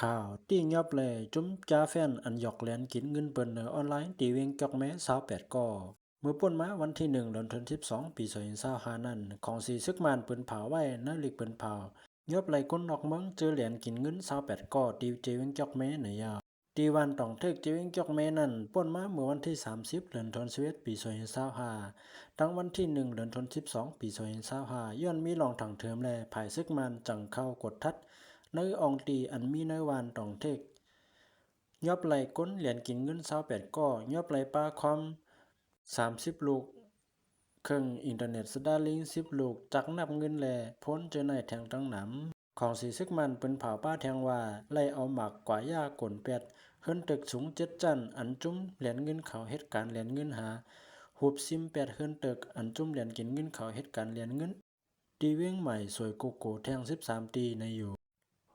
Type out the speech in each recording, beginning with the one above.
ข่าวตี้ยอบเลยจุ้มจ้าแฟนอันหยอกแหลนกินเงินเปิ้นเนอออนไลน์ตีเวียงจอกแม้28ก่อเมื่อป่นมาวันที่1เดือนธันวาคมปี2025นั่นของสีซึกมานเปิ้นเผาไว้นาลิกเปิ้นเผายอบไหลก้นนอกเมืองเจอเหรียญกินเงิน28ก่อตีเจเวียงจอกแม้เนยาวตีวันต้องเทกเจเวียงจอกแม้นั่นป่นมาเมื่อวันที่30เดือนธันวาคมปี2025ตั้งวันที่1เดือนธันวาคมปี2025ย้อนมีรองถังเทิมแลภายซึกมานจังเข้ากดทัดในอองตีอันมีในวานต้องเทกยอบไหลก้นเหรียญกินเงิน28ก่อยอบไหลปลาคอม30ลูกเครื่องอินเทอร์เน็ตสตาร์ลิง10ลูกจักนับเงินแลพ้นเจอในแทงตั้งหนำของสีซึกมันเป็นเผาป้าแทงว่าไล่เอาหมักกว่าย่ากลแปดเฮิรนตึกสูง7จันอันจุ้มเหรียญเงินเขาเหตุการณ์เหรียญเงินหาหูบซิม8เฮิรนตึกอันจุ้มเหรียญกินเงินเขาเหตุการณ์เหรียญเงินตีเว้งใหม่สวยโกโก้แทง13ตีในอยู่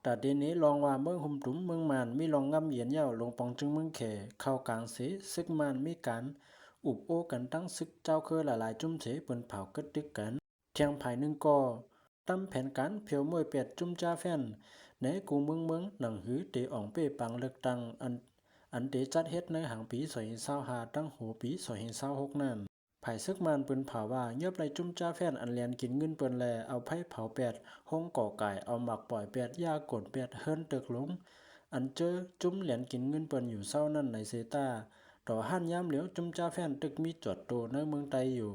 แต่เดนี้ลองว่าเมืองหุมตุ้มเมืองมานมีลองง่ำเหยียนเย่าลงปองจึงเมืองแขเข้ากลางเสซึกมานมีการอุบโอกันตั้งซึกเจ้าเคยหลายๆจุ้มเสเปิ้นเผากึดดึกกันเที่ยงภายหนึ่งก่อตั้มแผนการเพียวมวยเป็ดจุ้มจ้าแฟนในกูเมืองหนังหือเตอ่องเป้ปังเลือกตั้งอันเตจัดเฮ็ดในหางปี2025ตั้งหัวปี2026นั่นภายซึกมันปืนเผาว่ายอบไรจุ้มจ้าแฟนอันเลียนกินเงินเปิ้นแลเอาไผเผา8ห้องก่อไก่เอาหมักปล่อย8ยากด8เฮิรนตึกลงอันเจอจุ้มเหรียญกินเงินเปิ้นอยู่เศร้านั่นในเซตาต่อหันยามเหลียวจุ้มจ้าแฟนตึกมีจอดโตในเมืองไตอยู่